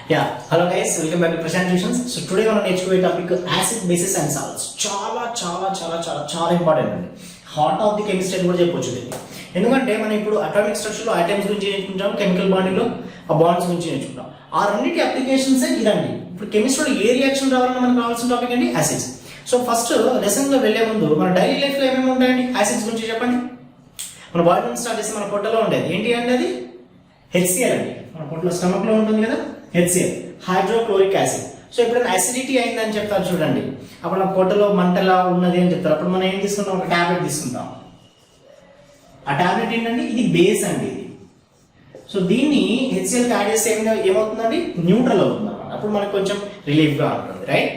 Hello guys, welcome back to Prashant Tuitions. So today మనం నేర్చుకునే topic acid basis and salts. చాలా important అండి. Heart of the chemistry అని కూడా చెప్పొచ్చు దీన్ని. ఎందుకంటే మనం ఇప్పుడు అటామిక్ స్ట్రక్చర్ లో ఐటమ్స్ గురించి నేర్చుకుంటాం, కెమికల్ బాండింగ్ లో ఆ బాండ్స్ గురించి నేర్చుకుంటాం. ఆ రెండింటి అప్లికేషన్స్ ఇదండి. ఇప్పుడు కెమిస్ట్రీలో ఏ రియాక్షన్ రావాలన్నా మనకు కావాల్సిన టాపిక్ అండి యాసిడ్స్. సో ఫస్ట్ లెసన్ లో వెళ్లే ముందు మన డైలీ లైఫ్ లో ఏమేమి ఉంటాయండి యాసిడ్స్ గురించి చెప్పండి. మన బాడీ నుంచి స్టార్ట్ చేసి మన పొట్టలో ఉండేది ఏంటి అండి, అది HCl అండి. మన పొట్టలో స్టమక్ లో ఉంటుంది కదా HCl, హైడ్రోక్లోరిక్ యాసిడ్. సో ఎప్పుడైనా అసిడిటీ అయిందని చెప్తారు చూడండి, అప్పుడు నా పొట్టలో మంటలా ఉన్నది అని చెప్తారు. అప్పుడు మనం ఏం తీసుకుంటాం, ఒక టాబ్లెట్ తీసుకుంటాం. ఆ టాబ్లెట్ ఏంటంటే ఇది బేస్ అండి ఇది. సో దీన్ని HCl యాడ్ చేస్తే ఏమవుతుందండి, న్యూట్రల్ అవుతుంది అన్నమాట. అప్పుడు మనకు కొంచెం రిలీఫ్ గా ఉంటుంది, రైట్.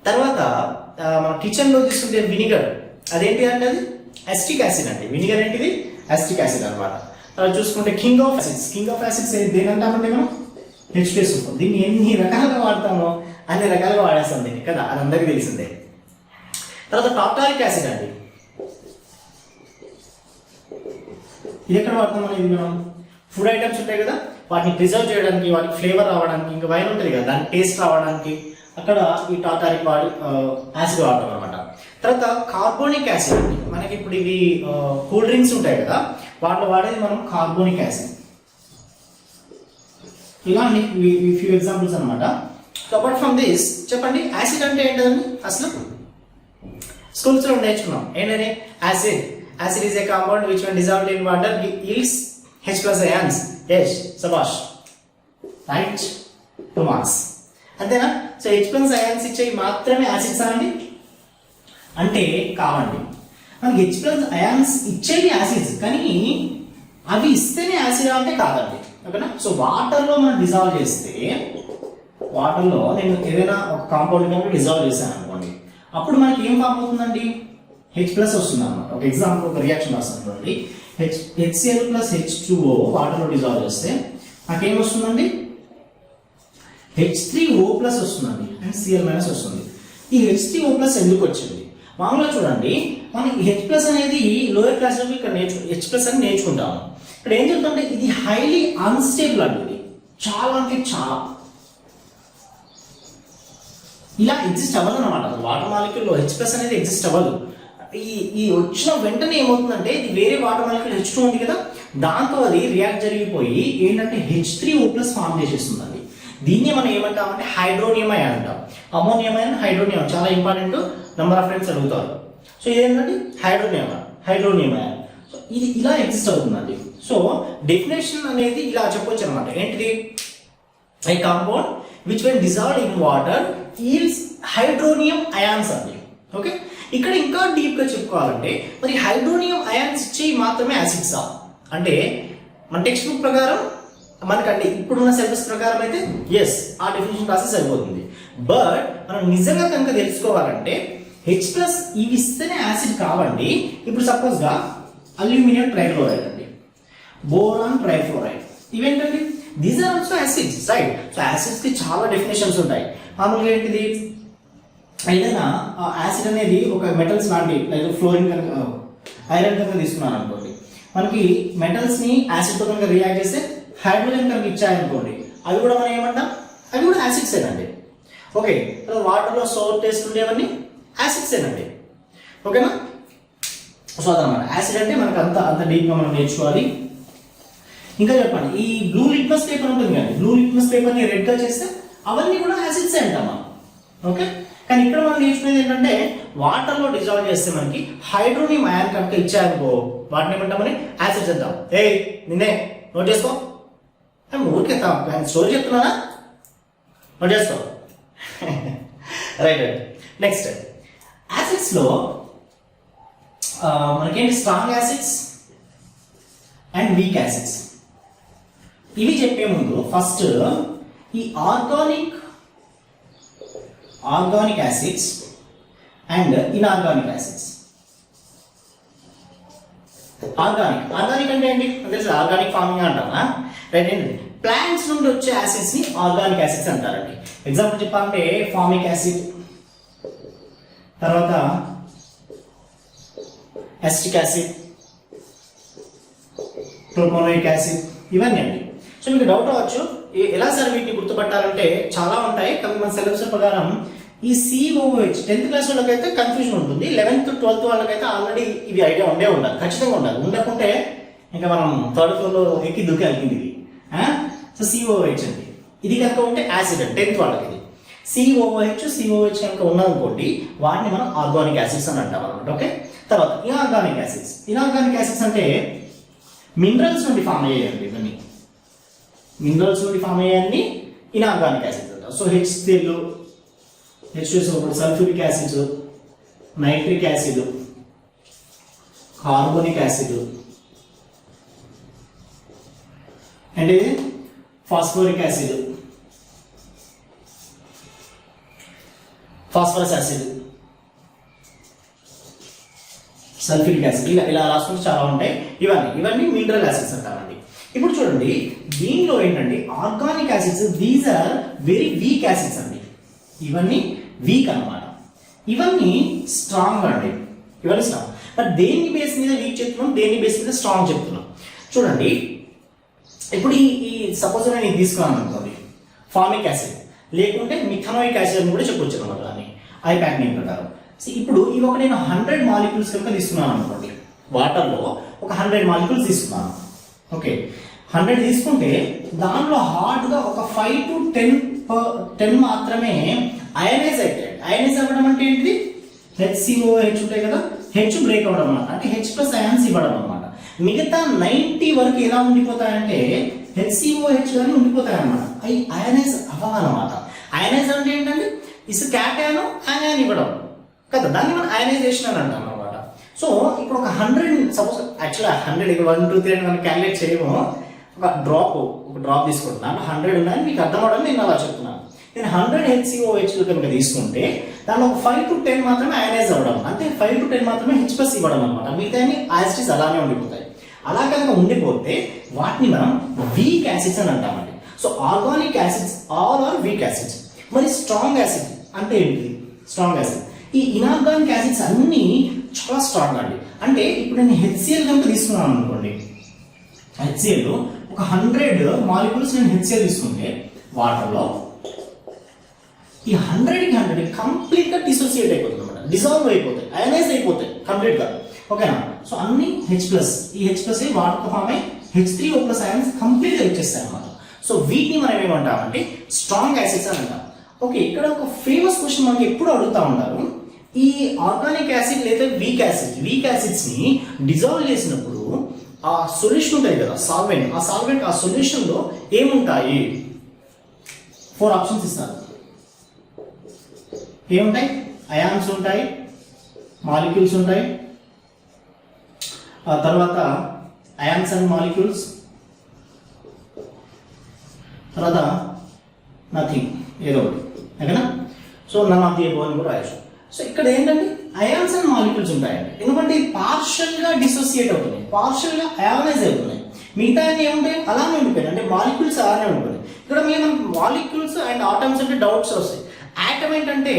తర్వాత మన కిచెన్ లో తీసుకుంటే వినిగర్, అదేంటి అంటే అది అసిటిక్ యాసిడ్ అండి. వినిగర్ ఏంటిది, అసిటిక్ యాసిడ్ అనమాట. చూసుకుంటే కింగ్ ఆఫ్ యాసిడ్స్ దేని అంటామంటే మనం H2SO4. దీన్ని ఎన్ని రకాలుగా వాడతామో అన్ని రకాలుగా వాడేస్తాం దీన్ని కదా, అది అందరికీ తెలిసిందే. తర్వాత టార్టారిక్ యాసిడ్ అండి, ఇది ఎక్కడ వాడతాం అనేది, మనం ఫుడ్ ఐటమ్స్ ఉంటాయి కదా వాటిని ప్రిజర్వ్ చేయడానికి, వాటికి ఫ్లేవర్ రావడానికి, ఇంకా వైన్ ఉంటుంది కదా దాని టేస్ట్ రావడానికి అక్కడ ఈ టార్టారిక్ యాసిడ్ వాడతాం అనమాట. తర్వాత కార్బోనిక్ యాసిడ్ అండి, మనకి ఇప్పుడు ఇవి కూల్ డ్రింక్స్ ఉంటాయి కదా వాటిలో వాడేది మనం కార్బోనిక్ యాసిడ్. ఇలాంటి ఫ్యూ ఎగ్జాంపుల్స్ అనమాట. సో అపార్ట్ ఫ్రమ్ దిస్ చెప్పండి, యాసిడ్ అంటే ఏంటండి అసలు స్కూల్స్ లో నేర్చుకున్నాం ఏంటని, acid is a compound which when dissolved in water yields H+ ions. yes సబాష్, రైట్, 2 marks అంతేనా. సో H+ ions ఇచ్చేవి మాత్రమే యాసిడ్స్ అండి అంటే కావండి. మనకి H+ ions ఇచ్చేవి యాసిడ్స్, కానీ అవి ఇస్తేనే యాసిడ్ అంటే కాదండి, ఓకేనా. సో వాటర్లో మనం డిజాల్వ్ చేస్తే, వాటర్లో నేను ఏదైనా ఒక కాంపౌండ్ కనుక డిజాల్వ్ చేశాను అనుకోండి, అప్పుడు మనకి ఏం ఫామ్ అవుతుందండి, H+ వస్తుంది అనమాట. ఒక ఎగ్జాంపుల్, ఒక రియాక్షన్ రాస్తాను, HCl + H2O వాటర్లో డిజాల్వ్ చేస్తే నాకేం వస్తుందండి, H3O+ వస్తుందండి అండ్ Cl- వస్తుంది. ఈ H3O+ ఎందుకు వచ్చింది, మామూలుగా చూడండి మనకి H+ అనేది లోయర్ క్లాస్ లో ఇక్కడ H+ అని నేర్చుకుంటాము. ఇక్కడ ఏం చెప్తుంటే ఇది హైలీ అన్స్టేబుల్ అండి, ఇది చాలా అంటే చాలా ఇలా ఎగ్జిస్ట్ అవ్వదు అనమాట. వాటర్ మాలిక్యూల్ లో H+ అనేది ఎగ్జిస్ట్ అవ్వదు. ఈ వచ్చిన వెంటనే ఏమవుతుందంటే ఇది వేరే వాటర్ మాలిక్యూల్ H2 ఉంది కదా, దాంతో అది రియాక్ట్ జరిగిపోయి ఏంటంటే H3O+ ఫామ్ చేసేస్తుందండి. దీన్ని మనం ఏమంటామంటే హైడ్రోనియం అయాన్ అంటాం. అమోనియం అయాన్, హైడ్రోనియం చాలా ఇంపార్టెంట్, నెంబర్ ఆఫ్ ఫ్రెండ్స్ అడుగుతారు. సో ఇదేంటంటే హైడ్రోనియం అయాన్. సో ఇది ఇలా ఎగ్జిస్ట్ అవుతుందండి. సో డెఫినేషన్ అనేది ఇలా చెప్పొచ్చు అనమాట, ఏంటిది, a compound which when dissolved in water yields hydronium ions అండి. ఓకే, ఇక్కడ ఇంకా డీప్ గా చెప్పుకోవాలంటే మరి హైడ్రోనియం అయాన్స్ ఇచ్చేవి మాత్రమే యాసిడ్సా అంటే, మన టెక్స్ట్ బుక్ ప్రకారం మనకంటే ఇప్పుడున్న సిలబస్ ప్రకారం అయితే ఎస్ ఆ డెఫినేషన్ రాస్తే సరిపోతుంది. బట్ మనం నిజంగా కనుక తెలుసుకోవాలంటే H+ ఇవి ఇస్తేనే యాసిడ్ కావండి. ఇప్పుడు సపోజ్ గా అల్యూమినియం ట్రైక్లోరైడ్ అండి, బోరాన్ ట్రైఫ్లోరైడ్, ఇవేంటండి, these are also acids, right. So acids కి చాలా డెఫినేషన్స్ ఉంటాయి. మామూలుగా ఏంటిది, ఏదైనా యాసిడ్ అనేది ఒక మెటల్స్ లాంటి, లైక్ ఫ్లోరిన్ కనుక ఐరన్ కనుక తీసుకున్నాను అనుకోండి, మనకి మెటల్స్ ని యాసిడ్ తో కనుక రియాక్ట్ చేస్తే హైడ్రోజన్ కనుక ఇచ్చాయనుకోండి, అవి కూడా మనం ఏమంటాం, అవి కూడా యాసిడ్స్ ఏనండి. ఓకే, వాటర్లో సోర్ టేస్ట్ ఉండేవన్నీ యాసిడ్స్ ఏనండి, ఓకేనా. సో అదనమాట యాసిడ్ అంటే మనకు అంత డీప్ గా మనం నేర్చుకోవాలి. ఇంకా చెప్పండి, ఈ బ్లూ లిట్మస్ పేపర్ ఉంటుంది కానీ బ్లూ లిట్మస్ పేపర్ ని రెడ్ గా చేస్తే అవన్నీ కూడా యాసిడ్స్ అంటామా, ఓకే. కానీ ఇక్కడ మనం నేర్చుకునేది ఏంటంటే వాటర్ లో డిజాల్వ్ చేస్తే మనకి హైడ్రోనియం అయాన్ కనుక ఇచ్చాయనుకో వాటిని ఏమంటామని యాసిడ్స్ అంటాం. నిన్నే నోట్ చేసుకో, ఊరికే స్టోరీ చెప్తున్నానా, నోట్ చేసుకో. రైట్. నెక్స్ట్ యాసిడ్స్ లో మనకేంటి, strong acids and weak acids. ఇవి చెప్పే ముందు ఫస్ట్ ఈ organic acids and inorganic acids. Organic అంటే ఏంటి తెలుసు, ఆర్గానిక్ ఫార్మింగ్ అంటామా, రైట్. ఏంటి, ప్లాంట్స్ నుండి వచ్చే యాసిడ్స్ ని ఆర్గానిక్ యాసిడ్స్ అంటారండి. ఎగ్జాంపుల్ చెప్పాలంటే ఫార్మిక్ యాసిడ్, తర్వాత అసిటిక్ యాసిడ్, ప్రోపోనోయిక్ యాసిడ్, ఇవన్నీ అండి. సో సో మీకు డౌట్ అవ్వచ్చు ఎలా సార్ వీటిని గుర్తుపట్టాలంటే చాలా ఉంటాయి. కానీ మన సిలబస్ ప్రకారం ఈ COOH 10th క్లాస్ వాళ్ళకైతే కన్ఫ్యూజన్ ఉంటుంది, 11th 12th వాళ్ళకైతే ఆల్రెడీ ఇది ఐడియా ఉండాలి, ఖచ్చితంగా ఉండాలి. ఉండకుంటే ఇంకా మనం థర్డ్ ఫ్లోర్లో ఎక్కి దుక్కి అలిగింది ఇది. సో COOH అండి, ఇది కనుక ఉంటే యాసిడ్ అండి 10th వాళ్ళకి. ఇది COOH కనుక ఉన్నదనుకోండి వాటిని మనం ఆర్గానిక్ యాసిడ్స్ అని అంటాం అనమాట. ఓకే, తర్వాత ఇనార్గానిక్ యాసిడ్స్ అంటే మినరల్స్ నుండి ఫామ్ అయ్యాయండి. ఇవన్నీ మినరల్స్ నుండి ఫామ్ అయ్యాయని ఇనార్గానిక్ యాసిడ్స్ అంటారు. So HCl, H2SO4, sulphuric acid, nitric acid, carbonic acid and phosphoric acid, phosphorus acid, sulphuric acid, ఇలా రాసుకుంటే చాలా ఉంటాయి. ఇవన్నీ మినరల్ యాసిడ్స్ అంటారండి. ఇప్పుడు చూడండి దీనిలో ఏంటంటే organic acids, these are very weak acids అండి. ఇవన్నీ వీక్ అన్నమాట, ఇవన్నీ స్ట్రాంగ్ అండి. ఇవన్నీ స్ట్రాంగ్. బట్ దేని బేస్ మీద వీక్ చెప్తున్నాం, దేని బేస్ మీద స్ట్రాంగ్ చెప్తున్నాం చూడండి. ఇప్పుడు ఈ సపోజ్ నేను ఇది తీసుకున్నాను అనుకోండి, ఫార్మిక్ యాసిడ్ లేకుంటే మిథనాయిక్ యాసిడ్ అని కూడా చెప్పొచ్చు అనమాట దాన్ని ఐపాక్ నేమ్ ప్రకారం. ఇప్పుడు ఇవి ఒక నేను 100 మాలిక్యూల్స్ కనుక తీసుకున్నాను అనుకోండి, వాటర్లో ఒక 100 మాలిక్యూల్స్ తీసుకున్నాను. ఓకే, 100 తీసుకుంటే దానిలో హార్డ్గా ఒక 5 to 10 మాత్రమే అయనైజ్ అవుతాయి. అయనైజ్ అవ్వడం అంటే ఏంటిది, HCOH ఉంటాయి కదా, హెచ్ బ్రేక్ అవ్వడం అనమాట, అంటే H+ అయాన్స్ ఇవ్వడం అనమాట. మిగతా 90 వరకు ఎలా ఉండిపోతాయంటే HCOH గానీ ఉండిపోతాయి అనమాట. అవి అయనైజ్ అవ్వాలన్నమాట. అయనైజ్ అంటే ఏంటంటే ఇస్ క్యాటయాన్ అయాన్ ఇవ్వడం కదా, దాన్ని మనం అయనైజేషన్ అని అంటాం అనమాట. సో ఇప్పుడు ఒక 100 సపోజ్ యాక్చువల్గా 100 1 2 3 మనం క్యాలిక్యులేట్ చేయము, ఒక డ్రాప్ తీసుకుంటున్నాను, 100 ఉన్నాయని మీకు అర్థం అవడం నేను అలా చెప్తున్నాను. నేను 100 HCOH కనుక తీసుకుంటే దానిలో ఒక 5 to 10 మాత్రమే అయనైజ్ అవ్వడం, అంటే 5 to 10 మాత్రమే H+ ఇవ్వడం అనమాట. మిగతా యాసిడ్స్ అలానే ఉండిపోతాయి. అలా కనుక ఉండిపోతే వాటిని మనం వీక్ యాసిడ్స్ అని అంటామండి. So organic acids all are weak acids. మరి స్ట్రాంగ్ యాసిడ్ అంటే ఏంటి? స్ట్రాంగ్ యాసిడ్ ఈ ఇనార్గానిక్ యాసిడ్స్ అన్ని చాలా స్ట్రాంగ్ అండి. అంటే ఇప్పుడు నేను HCl కనుక తీసుకున్నాను అనుకోండి, HCl ఒక 100 మాలిక్యూల్స్ నేను HCl తీసుకుంటే వాటర్లో ఈ 100కి 100 కంప్లీట్గా డిసోసియేట్ అయిపోతుంది అనమాట, డిజాల్వ్ అయిపోతాయి, అయనైజ్ అయిపోతాయి కంప్లీట్గా. ఓకేనా? సో అన్ని H+, ఈ H+ వాటర్తో ఫామ్ అయ్యి H3O+ అయాన్స్ కంప్లీట్గా ఇచ్చేస్తాయి అనమాట. సో వీటిని మనం ఏమంటామంటే స్ట్రాంగ్ యాసిడ్స్ అని అంటాం. ఓకే, ఇక్కడ ఒక ఫేమస్ క్వశ్చన్ మనకి ఎప్పుడు అడుగుతూ ఉంటారు, ఈ ఆర్గానిక్ యాసిడ్ లేదా వీక్ యాసిడ్స్ ని డిజాల్వ్ చేసినప్పుడు ఆ సొల్యూషన్ ఉంటుంది కదా, సాల్వెంట్, ఆ సొల్యూషన్ లో ఏముంటాయి? 4 ఆప్షన్స్ ఇస్తారు. ఏముంటాయి? అయాన్స్ ఉంటాయి, మాలిక్యూల్స్ ఉంటాయి, ఆ తర్వాత అయాన్స్ అండ్ మాలిక్యూల్స్, తర్వాత నథింగ్, ఏదో ఒకటి. ఓకేనా? So none of the above అని కూడా రాయొచ్చు. సో ఇక్కడ ఏంటంటే అయాన్స్ అండ్ మాలిక్యూల్స్ ఉంటాయండి, ఎందుకంటే పార్షియల్గా డిసోసియేట్ అవుతున్నాయి, పార్షియల్గా అయానైజ్ అవుతున్నాయి. మిగతా ఏముంటాయి? అలానే ఉండిపోయాయి, అంటే మాలిక్యూల్స్ అలానే ఉండిపోయాయి. ఇక్కడ మేము మాలిక్యూల్స్ అండ్ ఆటమ్స్ అంటే డౌట్స్ వస్తాయి. ఆటమ్ ఏంటంటే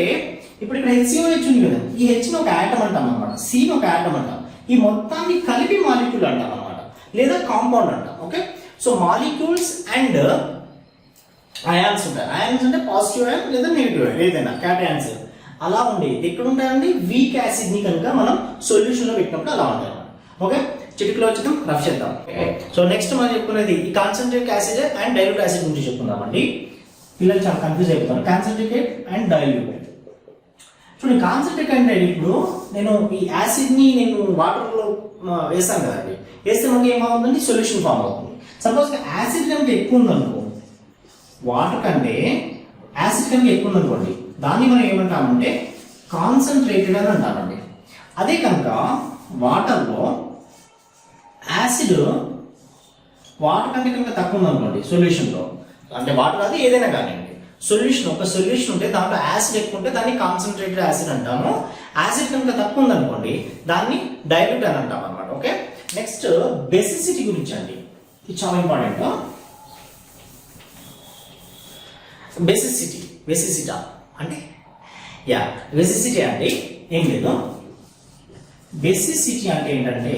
ఇప్పుడు ఇక్కడ HCOH ఉంది కదా, ఈ Hని ఒక ఆటమ్ అంటాం అనమాట, Cని ఒక ఆటమ్ అంటాం, ఈ మొత్తాన్ని కలిపి మాలిక్యూల్ అంటాం అనమాట, లేదా కాంపౌండ్ అంటాం. Okay, so molecules and ions ఉంటాయి. అయాన్స్ అంటే పాజిటివ్ అయాన్ లేదా నెగిటివ్ అయాన్, ఏదైనా క్యాటయాన్స్ అలా ఉండేది. ఎక్కడ ఉంటాయండి? వీక్ యాసిడ్ ని కనుక మనం సొల్యూషన్ లో పెట్టినప్పుడు అలా ఉంటాయి. ఓకే, చిటికలో వచ్చి రఫ్ చేద్దాం. సో నెక్స్ట్ మనం చెప్పుకునేది ఈ concentrate acid and dilute acid గురించి చెప్పుకుందామండి. పిల్లలు చాలా కన్ఫ్యూజ్ అయిపోతారు, కాన్సన్ట్రేటెడ్ అండ్ డైల్యూట్. చూడండి, కాన్సన్ట్రేట్ అంటే ఇప్పుడు నేను ఈ యాసిడ్ ని నేను వాటర్ లో వేస్తాను కదండి, వేస్తే మనకి ఏమవుతుందండి? సొల్యూషన్ ఫామ్ అవుతుంది. సపోజ్ యాసిడ్ కనుక ఎక్కువ ఉందనుకో, వాటర్ కంటే యాసిడ్ కనుక ఎక్కువ ఉందనుకోండి, దాన్ని మనం ఏమంటామంటే కాన్సన్ట్రేటెడ్ అని అంటామండి. అదే కనుక వాటర్లో యాసిడ్ వాటర్ కంటే కనుక తక్కువ ఉందనుకోండి సొల్యూషన్లో, అంటే వాటర్ అది ఏదైనా కానివ్వండి, ఒక సొల్యూషన్ ఉంటే దాంట్లో యాసిడ్ ఎక్కువ ఉంటే దాన్ని కాన్సన్ట్రేటెడ్ యాసిడ్ అంటాము. యాసిడ్ కనుక తక్కువ ఉందనుకోండి దాన్ని డైల్యూట్ అని అంటాం అనమాట. ఓకే, నెక్స్ట్ బేసిసిటీ గురించి అండి, ఇది చాలా ఇంపార్టెంట్. బేసిసిటీ అంటే బేసిసిటీ అంటే ఏం లేదు. బేసిసిటీ అంటే ఏంటంటే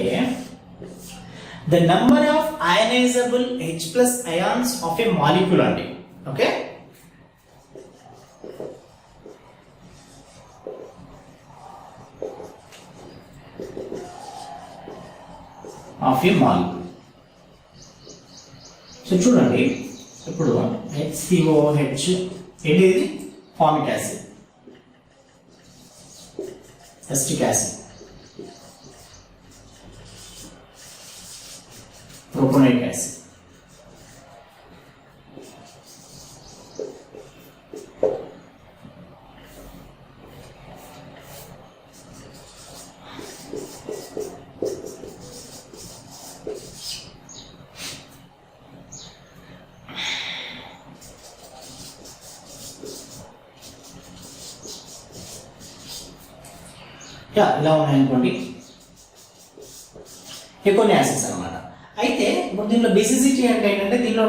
the number of ionizable H+ ions of a molecule అండి. Okay, of a molecule. So చూడండి, ఇప్పుడు HCOH ఏంటిది? Formic acid, acetic acid, propanoic acid. ఇలా ఉన్నాయనుకోండి, కొన్ని యాసిడ్స్ అనమాట. అయితే ఇప్పుడు దీనిలో బేసిసిటీ అంటే ఏంటంటే, దీనిలో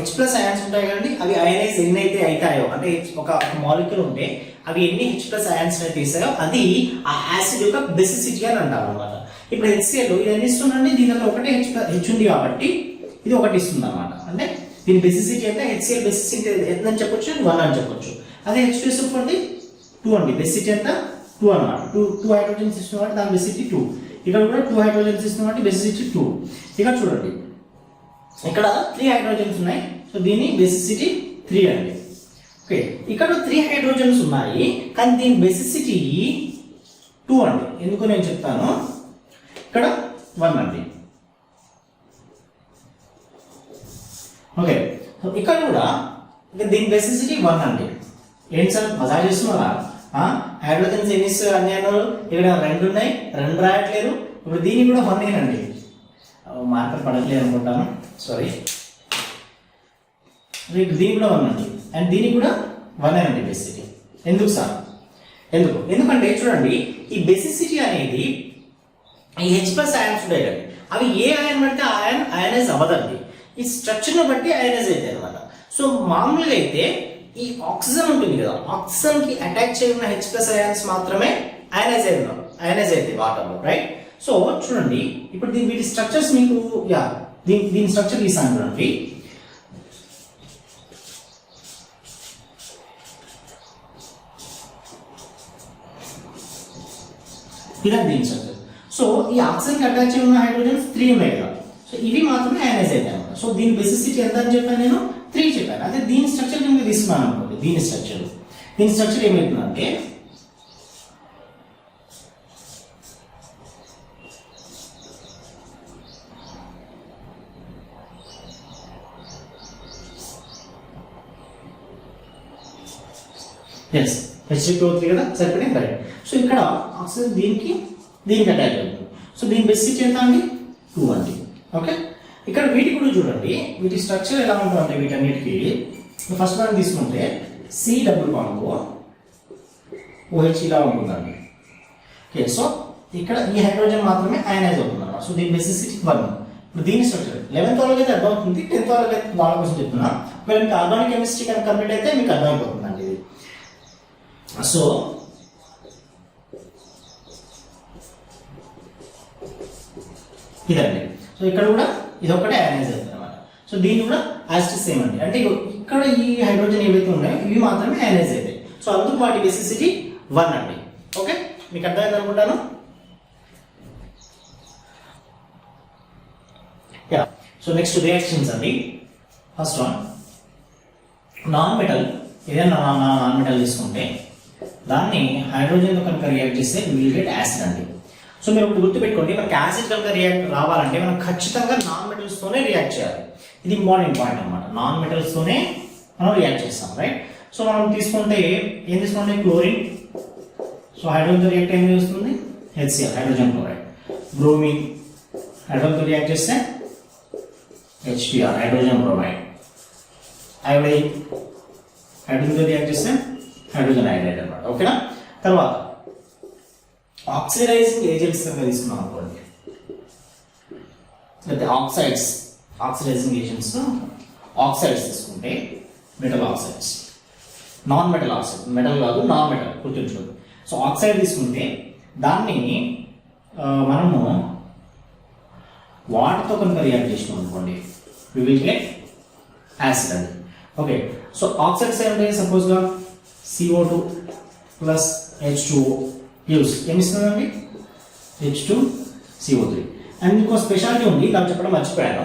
H+ అయాన్స్ ఉంటాయి కదండి, అవి అయనైజ్ ఎన్ని అయితే అవుతాయో, అంటే ఒక మాలిక్యూల్ ఉంటే అవి ఎన్ని H+ అయాన్స్ అయితే ఇస్తాయో అది ఆ యాసిడ్ యొక్క బేసిసిటీ అని అంటారు అనమాట. ఇప్పుడు HCl ఇది ఎన్ని ఇస్తుందండి? దీని దగ్గర ఒకటే H ఉంది కాబట్టి ఇది ఒకటి ఇస్తుంది అనమాట. అంటే దీని బేసిసిటీ అంటే HCl బేసిసిటీ ఎంత అని చెప్పొచ్చు? 1 అని చెప్పొచ్చు. అదే H2SO4 2 అండి, బేసిసిటీ ఎంత? 2 అనమాట. 2 హైడ్రోజన్స్ ఇస్తుంది కాబట్టి దాని బేసిసిటీ 2. ఇక్కడ కూడా 2 హైడ్రోజన్స్ ఇస్తుంది కాబట్టి బేసిసిటీ 2. ఇక్కడ చూడండి, ఇక్కడ 3 హైడ్రోజన్స్ ఉన్నాయి, సో దీని బేసిసిటీ 3 అండి. ఓకే, ఇక్కడ 3 హైడ్రోజన్స్ ఉన్నాయి కానీ దీని బేసిసిటీ 2 అండి. ఎందుకు నేను చెప్తాను. ఇక్కడ 1 అండి. ఓకే, సో ఇక్కడ కూడా దీని బేసిసిటీ 1 అండి. ఏంటి సార్ మజా చేస్తున్నారా? హైడ్రోజన్స్ ఎన్ని అన్ని అన్నారు, ఇక్కడ 2 ఉన్నాయి, 2 రాయట్లేదు. ఇప్పుడు దీనికి కూడా 1 అండి. మార్కర్ పడట్లేదు అనుకుంటాను, సారీ. దీనికి కూడా 1 అండి, అండ్ దీనికి కూడా 1 అండి బేసిసిటీ. ఎందుకు సార్? ఎందుకంటే చూడండి, ఈ బేసిసిటీ అనేది ఈ H+ అయాన్స్ ఉంటాయి కదా, అవి ఏ అయాన్ పడితే ఆ అయనైజ్ అవ్వదండి. ఈ స్ట్రక్చర్ను బట్టి అయనైజ్ అవుతాయి అనమాట. సో మామూలుగా అయితే ఈ ఆక్సిజన్ ఉంటుంది కదా, ఆక్సిజన్ కి అటాచ్ చేయఉన్న H+ అయాన్స్ మాత్రమే అయనైజ్ అవుతాయి వాటర్లో, రైట్? సో చూడండి, ఇప్పుడు వీటి స్ట్రక్చర్స్ మీకు దీని స్ట్రక్చర్ తీసాను చూడండి. ఇలా దీని స్ట్రక్చర్. సో ఈ ఆక్సిజన్ కి అటాచ్ ఉన్న హైడ్రోజన్స్ 3 ఉన్నాయి కదా, సో ఇవి మాత్రమే అయనైజ్ అవుతాయి అనమాట. సో దీని బేసిసిటీ ఎంత అని చెప్పాను నేను? 3 చెప్పాను. అదే దీని స్ట్రక్చర్ నేను తీసుకున్నాను అనుకోండి, దీని స్ట్రక్చర్ ఏమవుతుందంటే, H2O3 కదా, సరిపడే కరెక్ట్. సో ఇక్కడ ఆక్సిజన్ దీనికి అటాచ్ అవుతుంది. సో దీని బేసిసిటీ ఎంత అండి? 2 అండి. ఓకే, ఇక్కడ వీటి కూడా చూడండి, వీటి స్ట్రక్చర్ ఎలా ఉంటుందంటే, వీటన్నిటికీ ఫస్ట్ మనం తీసుకుంటే C డబుల్ బాండ్ OH ఇలా ఉంటుందండి. ఓకే, సో ఇక్కడ ఈ హైడ్రోజన్ మాత్రమే అయనైజ్ అవుతుంది అన్నమాట. సో దీని బేసిసిటీ 1. ఇప్పుడు దీని స్ట్రక్చర్ 11th వాళ్ళకి అయితే అర్థమవుతుంది, 10th వాళ్ళకి అయితే వాళ్ళ కోసం చెప్తున్నా. మీరు మీకు ఆర్గానిక్ కెమిస్ట్రీ కానీ కంప్లీట్ అయితే మీకు అర్థమైపోతుందండి ఇది. సో ఇదండి. సో ఇక్కడ కూడా ఇది ఒకటే అయనైజ్ అవుతుంది అనమాట. సో దీన్ని కూడా యాజ్ టు సేమ్ అండి. అంటే ఇక్కడ ఈ హైడ్రోజన్ ఏవైతే ఉన్నాయో ఇవి మాత్రమే అయనైజ్ అవుతాయి. సో అందుకు వాటి బేసిసిటీ 1 అండి. ఓకే, మీకు అర్థమైంది అనుకుంటాను. సో నెక్స్ట్ రియాక్షన్స్ అండి. First one, non metal. ఏదైనా నాన్ మెటల్ తీసుకుంటే దాన్ని హైడ్రోజన్తో కనుక రియాక్ట్ చేస్తే విల్ గెట్ యాసిడ్ అండి. సో మీరు ఒకటి గుర్తుపెట్టుకోండి, మనకి యాసిడ్ కనుక రియాక్ట్ రావాలంటే మనం ఖచ్చితంగా నాన్ మెటల్స్తోనే రియాక్ట్ చేయాలి. ఇది ఇంపార్టెంట్ పాయింట్ అనమాట. నాన్ మెటల్స్తోనే మనం రియాక్ట్ చేస్తాం, రైట్? సో మనం తీసుకుంటే ఏం తీసుకుంటే క్లోరిన్. సో హైడ్రోజన్తో రియాక్ట్ ఏం చేస్తుంది? HCl, hydrogen chloride. బ్రోమిన్ హైడ్రోజన్తో రియాక్ట్ చేస్తే HBr, హైడ్రోజన్ బ్రోమైడ్. అయోడైన్ హైడ్రోజన్తో రియాక్ట్ చేస్తే హైడ్రోజన్ అయోడైడ్ అనమాట. ఓకేనా? తర్వాత ఆక్సిడైజింగ్ ఏజెంట్స్ కనుక తీసుకున్నాం అనుకోండి, లేకపోతే ఆక్సిడైజింగ్ ఏజెంట్స్ ఆక్సైడ్స్ తీసుకుంటే metal oxides, non metal oxide, metal కాదు నాన్ మెటల్, గుర్తుంచుకోండి. సో ఆక్సైడ్ తీసుకుంటే దాన్ని మనము వాటర్తో కనుక రియాక్ట్ చేసినాం అనుకోండి వి విల్ గెట్ యాసిడ్ అండి. ఓకే, సో ఆక్సైడ్స్ ఏమంటే సపోజ్గా CO2 ప్లస్ H2O యూస్ ఏమిస్తుందండి H2CO3. అండ్ ఇంకో స్పెషాలిటీ ఉంది, దాన్ని చెప్పడం మర్చిపోయాను.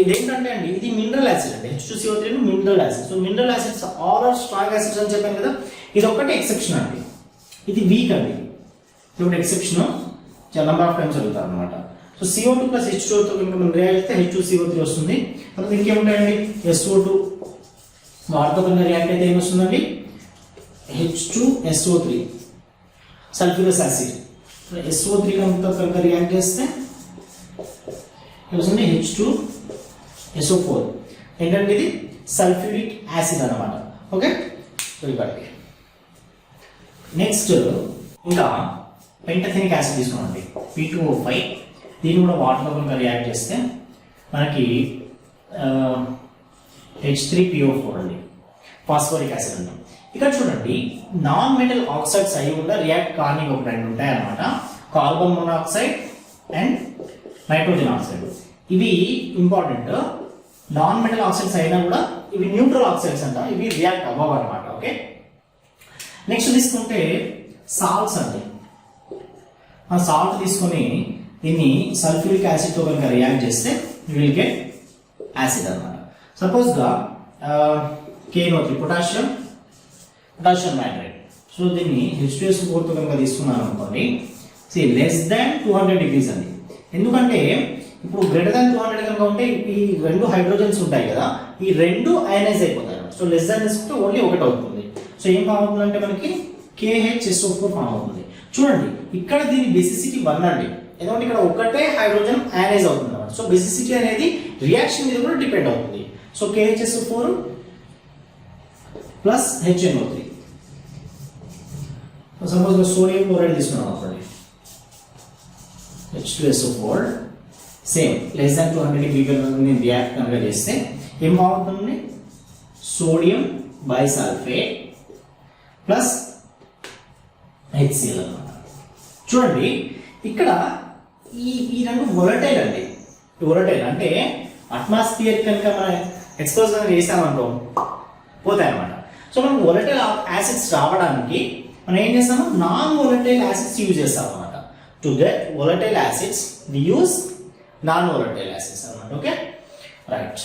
ఇదేంటంటే అండి ఇది మినరల్ యాసిడ్ అండి. H2CO3 mineral acid. So mineral acids all are strong acids అని చెప్పాను కదా, ఇది ఒక్కటే ఎక్సెప్షన్ అండి, ఇది వీక్ అండి. ఇది ఒకటి ఎక్సెప్షన్, చాలా నెంబర్ ఆఫ్ టైమ్స్ అడుగుతారు అనమాట. సో CO2 ప్లస్ H2O తో కనుక మనం రియాక్ట్ చేస్తే H2CO3 వస్తుంది. తర్వాత ఇంకేముంటాయండి SO2 వాటితో కనుక రియాక్ట్ అయితే ఏమొస్తుందండి H2SO3 సల్ఫ్యూరస్ యాసిడ్. SO3 కనుక రియాక్ట్ చేస్తే ఏమొస్తుంది H2SO4. ఏంటంటే ఇది సల్ఫ్యూరిక్ యాసిడ్ అన్నమాట. ఓకే, సో ఇవ్వండి. నెక్స్ట్ ఇంకా పెంటథెనిక్ యాసిడ్ తీసుకోండి P2O5. దీన్ని కూడా వాటర్తో కనుక రియాక్ట్ చేస్తే మనకి H3PO4 అండి, ఫాస్ఫోరిక్ యాసిడ్ అంటాం. ఇక్కడ చూడండి నాన్ మెటల్ ఆక్సైడ్స్ అయి కూడా రియాక్ట్ కానీ ఒక రెండు ఉంటాయి అన్నమాట, carbon monoxide and nitrogen oxide. ఇవి ఇంపార్టెంట్. నాన్ మెటల్ ఆక్సైడ్స్ అయినా కూడా ఇవి న్యూట్రల్ ఆక్సైడ్స్ అంట, ఇవి రియాక్ట్ అవ్వవు అనమాట. ఓకే, నెక్స్ట్ తీసుకుంటే సాల్ట్స్ అండి. ఆ సాల్ట్ తీసుకొని దీన్ని సల్ఫ్యూరిక్ యాసిడ్తో కనుక రియాక్ట్ చేస్తే యూ విల్ గెట్ యాసిడ్ అనమాట. సపోజ్గా KNO3 పొటాషియం నైట్రేట్. సో దీన్ని H2SO4తో కనుక తీసుకున్నాను అనుకోండి, లెస్ దాన్ 200 degrees అండి. ఎందుకంటే ఇప్పుడు గ్రేటర్ దాన్ 200 కనుక ఉంటే ఈ రెండు హైడ్రోజన్స్ ఉంటాయి కదా, ఈ రెండు అయనైజ్ అయిపోతాయి. సో లెస్ దాన్ తీసుకుంటే ఓన్లీ ఒకటి అవుతుంది. సో ఏం ఫామ్ అవుతుందంటే మనకి KHSO4 ఫామ్ అవుతుంది. చూడండి ఇక్కడ దీని బేసిసిటీ 1 అండి, ఎందుకంటే ఇక్కడ ఒకటే హైడ్రోజన్ అయనైజ్ అవుతుంది అన్నమాట. సో బేసిసిటీ అనేది రియాక్షన్ మీద కూడా డిపెండ్ అవుతుంది. So KHSO4 plus HNO3. Suppose sodium chloride తీసుకున్నాం అనుకోండి H2SO4 same less than 200 degree నేను రియాక్ట్ కనుక చేస్తే ఏం బాగుంటుంది సోడియం బైసల్ఫేట్ ప్లస్ HCl అన్నమాట. చూడండి ఇక్కడ ఈ రెండు వొలటైల్ అండి. వొలటైల్ అంటే అట్మాస్ఫియర్ కనుక మనం ఎక్స్పోజ్ కనుక చేసామనుకో పోతాయి అనమాట. సో మనం వొలటైల్ యాసిడ్స్ రావడానికి మనం ఏం చేస్తాము, నాన్ వొలటైల్ యాసిడ్స్ యూజ్ చేస్తాం అనమాట. To get volatile acids we use non volatile acids అనమాట. Okay, right.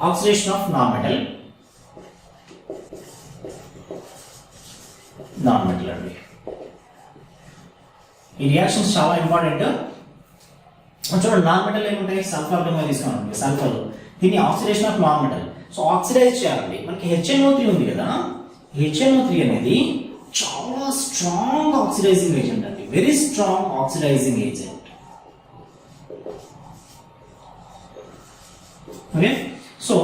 Oxidation of non metal అండి. ఈ రియాక్షన్స్ చాలా ఇంపార్టెంట్. చూడండి నాన్ మెటల్ ఏముంటాయి, సల్ఫర్ కనుక తీసుకోండి, సల్ఫర్ దీన్ని oxidation of non metal. So oxidise చేయాలండి. మనకి HNO3 ఉంది కదా, HNO3 అనేది చాలా స్ట్రాంగ్ ఆక్సిడైజింగ్ ఏజెంట్ అండి, very strong oxidising agent. Okay, so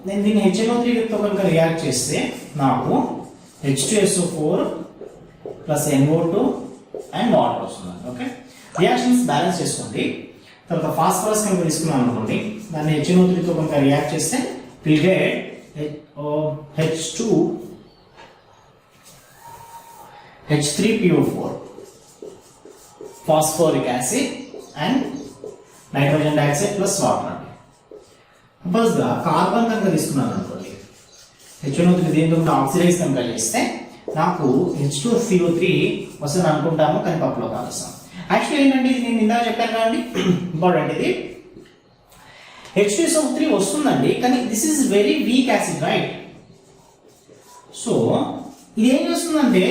నేను దీన్ని HNO3 తో కనుక రియాక్ట్ చేస్తే నాకు H2SO4 plus NO2 and water వస్తుంది. ఓకే, రియాక్షన్స్ బ్యాలెన్స్ చేసుకోండి. తర్వాత ఫాస్ఫరస్ కనుక తీసుకున్నాను అనుకోండి, దాన్ని HNO3 తో కనుక రియాక్ట్ చేస్తే we get H3PO4 phosphoric acid and nitrogen dioxide plus water. సపోజ్గా కార్బన్ కనుక తీసుకున్నాను అనుకోండి, HNO3 దీంతో ఆక్సిడైజ్ కనుక చేస్తే నాకు H2CO3 వస్తుంది అనుకుంటాము, కానీ పప్పులో కాలుస్తాం. యాక్చువల్లీ ఏంటంటే ఇది నేను ఇందాక చెప్పాను కదండి, ఇంపార్టెంట్. ఇది H2SO3 వస్తుందండి, కానీ this is very weak acid, right? So ఇది ఏం చేస్తుందంటే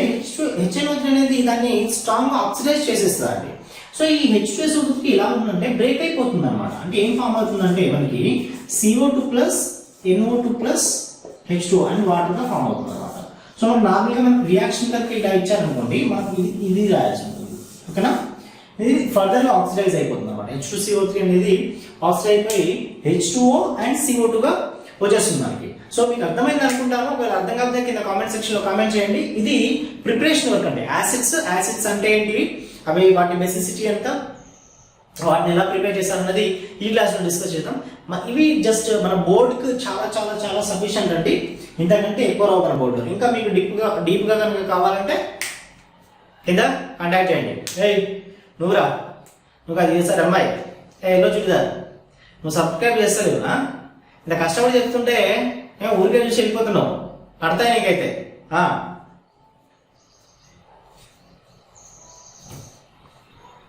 HNO3 అనేది దాన్ని స్ట్రాంగ్ ఆక్సిడైజ్ చేసేస్తుందండి. సో ఈ H2SO3 ఎలా ఉందంటే బ్రేక్ అయిపోతుంది అనమాట. అంటే ఏం ఫామ్ అవుతుందంటే మనకి CO2 plus NO2 plus H2 అని వాటర్గా ఫామ్ అవుతుంది అనమాట. సో మనం నార్మల్గా మనకు రియాక్షన్ కనుక ఇలా ఇచ్చారనుకోండి, మనకు ఇది రాయాల్సి ఉంటుంది. ఓకేనా, ఇది ఫర్దర్గా ఆక్సిడైజ్ అయిపోతుంది అనమాట. H2CO3 అనేది ఆక్సిడైజ్ అయిపోయి H2O అండ్ CO2 గా వచ్చేస్తుంది మనకి. సో మీకు అర్థమైంది అనుకుంటాను. ఒకవేళ అర్థం కాకపోతే కింద కామెంట్ సెక్షన్ లో కామెంట్ చేయండి. ఇది ప్రిపరేషన్ వర్క్ అండి. యాసిడ్స్ అంటే ఏంటి, అవి వాటి బేసిసిటీ ఎంత, వాటిని ఎలా ప్రిపేర్ చేస్తారన్నది ఈ క్లాస్ లో డిస్కస్ చేద్దాం. ఇవి జస్ట్ మన బోర్డుకి చాలా చాలా చాలా సఫిషియంట్ అండి, ఇంతకంటే ఎక్కువ రావు మన బోర్డు. ఇంకా మీకు డీప్ గా కనుక కావాలంటే కింద కాంటాక్ట్ చేయండి. ఏయ్ నువ్వురా, నువ్వు అది చేస్తారు అమ్మాయి, ఎల్లో చుడిదార్, నువ్వు సబ్స్క్రైబ్ చేస్తలేవు ఇంత కష్టపడి చెప్తుంటే ఊరికే చూసి వెళ్ళిపోతున్నావు. పడతాయి నీకైతే.